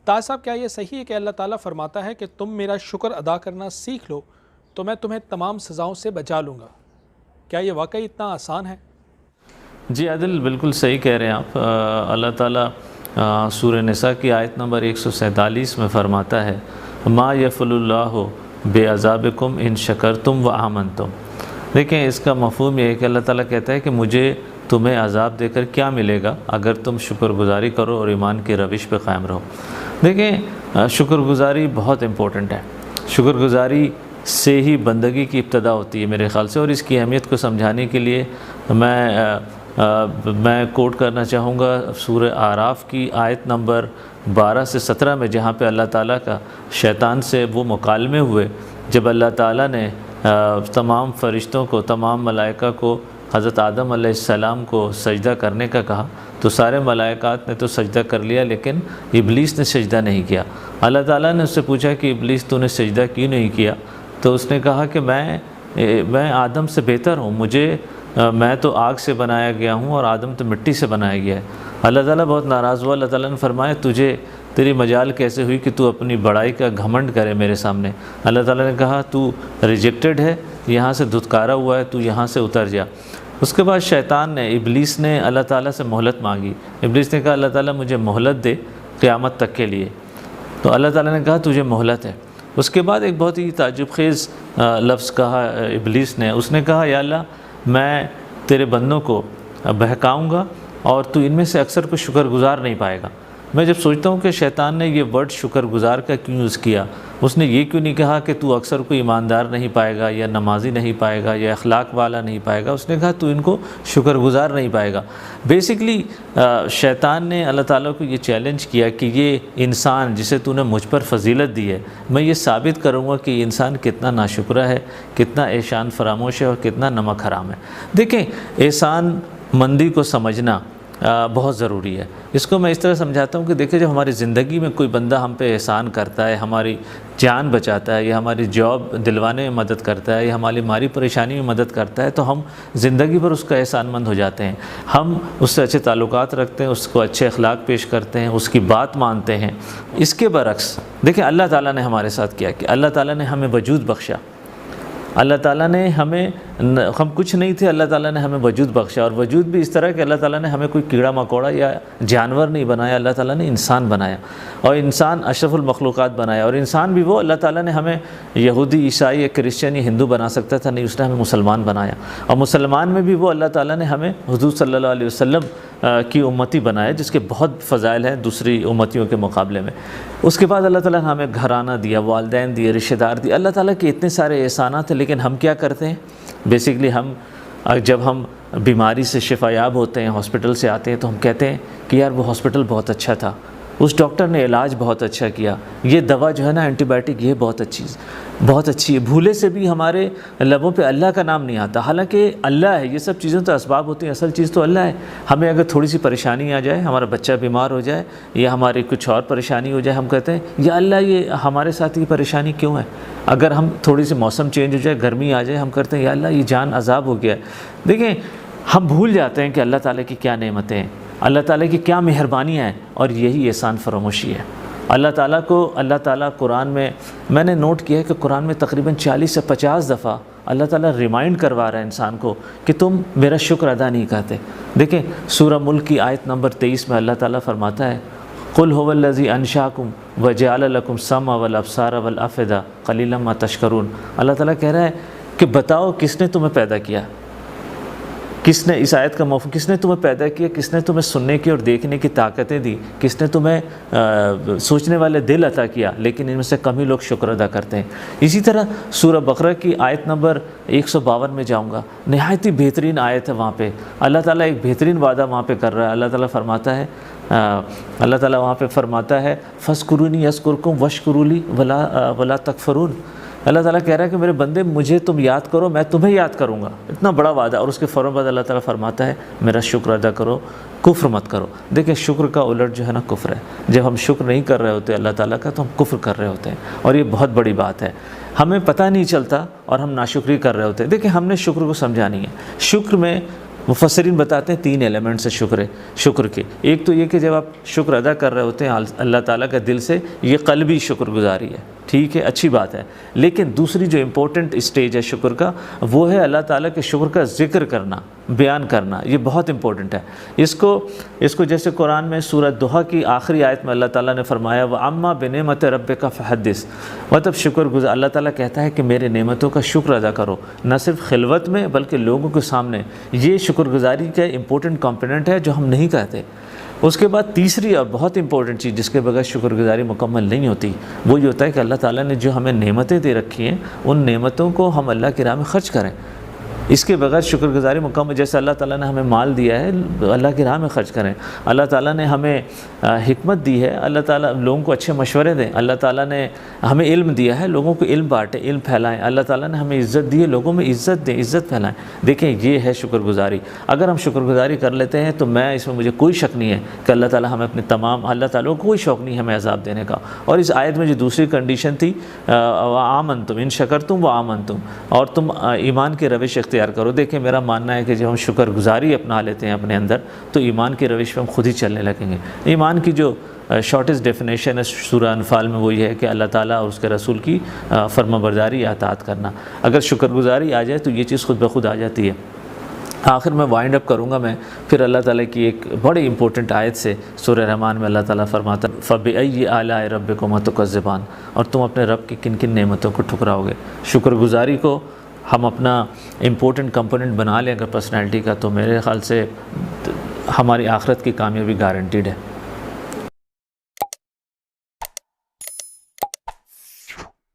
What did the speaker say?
تاج صاحب کیا یہ صحیح ہے کہ اللہ تعالیٰ فرماتا ہے کہ تم میرا شکر ادا کرنا سیکھ لو تو میں تمہیں تمام سزاؤں سے بچا لوں گا؟ کیا یہ واقعی اتنا آسان ہے؟ جی عادل، بالکل صحیح کہہ رہے ہیں آپ۔ اللہ تعالیٰ سورہ نساء کی آیت نمبر 147 میں فرماتا ہے ما یفعل اللہ بعذابکم ان شکرتم و آمنتم۔ دیکھیں، اس کا مفہوم یہ ہے کہ اللہ تعالیٰ کہتا ہے کہ مجھے تمہیں عذاب دے کر کیا ملے گا اگر تم شکر گزاری کرو اور ایمان کی روش پہ قائم رہو۔ دیکھیں، شکر گزاری بہت امپورٹنٹ ہے۔ شکر گزاری سے ہی بندگی کی ابتدا ہوتی ہے میرے خیال سے، اور اس کی اہمیت کو سمجھانے کے لیے میں کوٹ کرنا چاہوں گا سورہ اعراف کی آیت نمبر 12 سے 17 میں، جہاں پہ اللہ تعالیٰ کا شیطان سے وہ مکالمے ہوئے جب اللہ تعالیٰ نے تمام فرشتوں کو، تمام ملائکہ کو حضرت آدم علیہ السلام کو سجدہ کرنے کا کہا تو سارے ملائکات نے تو سجدہ کر لیا، لیکن ابلیس نے سجدہ نہیں کیا۔ اللہ تعالیٰ نے اس سے پوچھا کہ ابلیس تو نے سجدہ کیوں نہیں کیا؟ تو اس نے کہا کہ میں آدم سے بہتر ہوں، میں تو آگ سے بنایا گیا ہوں اور آدم تو مٹی سے بنایا گیا ہے۔ اللہ تعالیٰ بہت ناراض ہوا۔ اللہ تعالیٰ نے فرمایا تیری مجال کیسے ہوئی کہ تو اپنی بڑائی کا گھمنڈ کرے میرے سامنے؟ اللہ تعالیٰ نے کہا تو ریجیکٹڈ ہے، یہاں سے دھتکارا ہوا ہے، تو یہاں سے اتر جا۔ اس کے بعد شیطان نے، ابلیس نے اللہ تعالیٰ سے مہلت مانگی۔ ابلیس نے کہا اللہ تعالیٰ مجھے مہلت دے قیامت تک کے لیے۔ تو اللہ تعالیٰ نے کہا تجھے مہلت ہے۔ اس کے بعد ایک بہت ہی تعجب خیز لفظ کہا ابلیس نے، اس نے کہا یا اللہ میں تیرے بندوں کو بہکاؤں گا اور تو ان میں سے اکثر کو شکر گزار نہیں پائے گا۔ میں جب سوچتا ہوں کہ شیطان نے یہ ورڈ شکر گزار کا کیوں یوز کیا، اس نے یہ کیوں نہیں کہا کہ تو اکثر کو ایماندار نہیں پائے گا یا نمازی نہیں پائے گا یا اخلاق والا نہیں پائے گا، اس نے کہا تو ان کو شکر گزار نہیں پائے گا۔ بیسکلی شیطان نے اللہ تعالیٰ کو یہ چیلنج کیا کہ یہ انسان جسے تو نے مجھ پر فضیلت دی ہے، میں یہ ثابت کروں گا کہ یہ انسان کتنا ناشکرہ ہے، کتنا احسان فراموش ہے اور کتنا نمک حرام ہے۔ دیکھیں، احسان مندی کو سمجھنا بہت ضروری ہے۔ اس کو میں اس طرح سمجھاتا ہوں کہ دیکھیں، جب ہماری زندگی میں کوئی بندہ ہم پہ احسان کرتا ہے، ہماری جان بچاتا ہے یا ہماری جاب دلوانے میں مدد کرتا ہے یا ہماری مالی پریشانی میں مدد کرتا ہے تو ہم زندگی بھر اس کا احسان مند ہو جاتے ہیں۔ ہم اس سے اچھے تعلقات رکھتے ہیں، اس کو اچھے اخلاق پیش کرتے ہیں، اس کی بات مانتے ہیں۔ اس کے برعکس دیکھیں، اللہ تعالیٰ نے ہمارے ساتھ کیا کہ اللہ تعالیٰ نے ہمیں وجود بخشا۔ اللہ تعالیٰ نے ہم کچھ نہیں تھے، اللہ تعالیٰ نے ہمیں وجود بخشا، اور وجود بھی اس طرح کہ اللہ تعالیٰ نے ہمیں کوئی کیڑا مکوڑا یا جانور نہیں بنایا، اللہ تعالیٰ نے انسان بنایا، اور انسان اشرف المخلوقات بنایا۔ اور انسان بھی وہ اللہ تعالیٰ نے ہمیں یہودی، عیسائی یا کرسچن یا ہندو بنا سکتا تھا، نہیں، اس نے ہمیں مسلمان بنایا، اور مسلمان میں بھی وہ اللہ تعالیٰ نے ہمیں حضور صلی اللہ علیہ وسلم کی امتی بنایا، جس کے بہت فضائل ہیں دوسری امتیوں کے مقابلے میں۔ اس کے بعد اللہ تعالیٰ نے ہمیں گھرانہ دیا، والدین دیے، رشتہ دار دیے۔ اللہ تعالیٰ کے اتنے سارے احسانات ہیں، لیکن ہم کیا کرتے ہیں؟ بیسکلی جب ہم بیماری سے شفا یاب ہوتے ہیں، ہاسپٹل سے آتے ہیں، تو ہم کہتے ہیں کہ یار وہ ہاسپٹل بہت اچھا تھا، اس ڈاکٹر نے علاج بہت اچھا کیا، یہ دوا جو ہے نا اینٹی بائیوٹک، یہ بہت اچھی ہے۔ بھولے سے بھی ہمارے لبوں پہ اللہ کا نام نہیں آتا، حالانکہ اللہ ہے، یہ سب چیزیں تو اسباب ہوتی ہیں، اصل چیز تو اللہ ہے۔ ہمیں اگر تھوڑی سی پریشانی آ جائے، ہمارا بچہ بیمار ہو جائے یا ہماری کچھ اور پریشانی ہو جائے، ہم کہتے ہیں یا اللہ یہ ہمارے ساتھ یہ پریشانی کیوں ہے؟ اگر ہم تھوڑی سی موسم چینج ہو جائے، گرمی آ جائے، ہم کرتے ہیں یا اللہ یہ جان عذاب ہو گیا ہے۔ دیکھیں، ہم بھول جاتے ہیں کہ اللہ تعالیٰ کی کیا نعمتیں ہیں، اللہ تعالیٰ کی کیا مہربانیاں ہیں، اور یہی احسان فراموشی ہے۔ اللہ تعالیٰ قرآن میں نے نوٹ کیا ہے کہ قرآن میں تقریباً 40 سے 50 دفعہ اللہ تعالیٰ ریمائنڈ کروا رہا ہے انسان کو کہ تم میرا شکر ادا نہیں کرتے۔ دیکھیں، سورہ ملک کی آیت نمبر 23 میں اللہ تعالیٰ فرماتا ہے قُلْ هُوَ الَّذِي أَنشَأَكُمْ وَجَعَلَ لَكُمْ السَّمْعَ وَالْأَبْصَارَ وَالْأَفْئِدَةَ قَلِيلًا مَا تَشْكُرُونَ۔ اللہ تعالیٰ کہہ رہا ہے کہ بتاؤ کس نے تمہیں پیدا کیا، کس نے، اس آیت کا مفہوم، کس نے تمہیں پیدا کیا، کس نے تمہیں سننے کی اور دیکھنے کی طاقتیں دی، کس نے تمہیں سوچنے والے دل عطا کیا، لیکن ان میں سے کم ہی لوگ شکر ادا کرتے ہیں۔ اسی طرح سورہ بقرہ کی آیت نمبر 152 میں جاؤں گا، نہایت ہی بہترین آیت ہے، وہاں پہ اللہ تعالیٰ ایک بہترین وعدہ وہاں پہ کر رہا ہے۔ اللہ تعالیٰ وہاں پہ فرماتا ہے فَاذْكُرُونِي يَذْكُرْكُمْ وَاشْكُرُوا لِي وَلَا تَكْفُرُونَ۔ اللہ تعالیٰ کہہ رہا ہے کہ میرے بندے مجھے تم یاد کرو، میں تمہیں یاد کروں گا۔ اتنا بڑا وعدہ، اور اس کے فوراً بعد اللہ تعالیٰ فرماتا ہے میرا شکر ادا کرو، کفر مت کرو۔ دیکھیں، شکر کا الٹ جو ہے نا کفر ہے۔ جب ہم شکر نہیں کر رہے ہوتے اللہ تعالیٰ کا تو ہم کفر کر رہے ہوتے ہیں، اور یہ بہت بڑی بات ہے۔ ہمیں پتہ نہیں چلتا اور ہم ناشکری کر رہے ہوتے ہیں۔ دیکھیں، ہم نے شکر کو سمجھا نہیں ہے۔ شکر میں مفسرین بتاتے ہیں 3 ایلیمنٹس ہیں شکر کے. ایک تو یہ کہ جب آپ شکر ادا کر رہے ہوتے ہیں اللہ تعالیٰ کا دل سے، یہ قلبی شکر گزاری ہے، ٹھیک ہے، اچھی بات ہے. لیکن دوسری جو امپورٹنٹ اسٹیج ہے شکر کا، وہ ہے اللہ تعالیٰ کے شکر کا ذکر کرنا، بیان کرنا. یہ بہت امپورٹنٹ ہے. اس کو جیسے قرآن میں سورہ دہا کی آخری آیت میں اللہ تعالیٰ نے فرمایا وَأَمَّا بِنِعْمَتِ رَبِّكَ فَحَدِّثْ، مطلب شکر گزار. اللہ تعالیٰ کہتا ہے کہ میرے نعمتوں کا شکر ادا کرو، نہ صرف خلوت میں بلکہ لوگوں کے سامنے. یہ شکر گزاری کا امپورٹنٹ کمپوننٹ ہے جو ہم نہیں کہتے. اس کے بعد تیسری اور بہت امپورٹنٹ چیز جس کے بغیر شکر گزاری مکمل نہیں ہوتی، وہ یہ ہوتا ہے کہ اللہ تعالیٰ نے جو ہمیں نعمتیں دے رکھی ہیں ان نعمتوں کو ہم اللہ کی راہ میں خرچ کریں. اس کے بغیر شکر گزاری مکمل. جیسے اللہ تعالیٰ نے ہمیں مال دیا ہے، اللہ کی راہ میں خرچ کریں. اللہ تعالیٰ نے ہمیں حکمت دی ہے، اللہ تعالیٰ لوگوں کو اچھے مشورے دیں. اللہ تعالیٰ نے ہمیں علم دیا ہے، لوگوں کو علم بانٹیں، علم پھیلائیں. اللہ تعالیٰ نے ہمیں عزت دی ہے، لوگوں میں عزت دیں، عزت پھیلائیں. دیکھیں یہ ہے شکر گزاری. اگر ہم شکر گزاری کر لیتے ہیں تو اس میں مجھے کوئی شک نہیں ہے کہ اللہ تعالیٰ ہمیں اپنے اللہ تعالیٰ کو کوئی شوق نہیں ہمیں عذاب دینے کا. اور اس آیت میں جو دوسری کنڈیشن تھی وَآمَنْتُمْ إِن شَكَرْتُمْ وَآمَنْتُمْ، اور تم ایمان کی روش اختیار کرو. دیکھیں میرا ماننا ہے کہ جب ہم شکر گزاری اپنا لیتے ہیں اپنے اندر تو ایمان کی روش پہ ہم خود ہی چلنے لگیں گے. ایمان کی جو شارٹیسٹ ڈیفینیشن ہے سورہ انفال میں وہ یہ ہے کہ اللہ تعالیٰ اور اس کے رسول کی فرما برداری یا اطاعت کرنا. اگر شکر گزاری آ جائے تو یہ چیز خود بخود آ جاتی ہے. آخر میں وائنڈ اپ کروں گا میں پھر اللہ تعالیٰ کی ایک بڑی امپورٹنٹ آیت سے. سورہ رحمان میں اللہ تعالیٰ فرماتا ہے فَبِأَيِّ آلَاءِ رَبِّكُمَا تُكَذِّبَانِ، اور تم اپنے رب کی کن کن نعمتوں کو ٹھکراؤ گے. شکر گزاری کو ہم اپنا امپورٹنٹ کمپوننٹ بنا لیں اگر پرسنالٹی کا، تو میرے خیال سے ہماری آخرت کی کامیابی گارنٹیڈ ہے.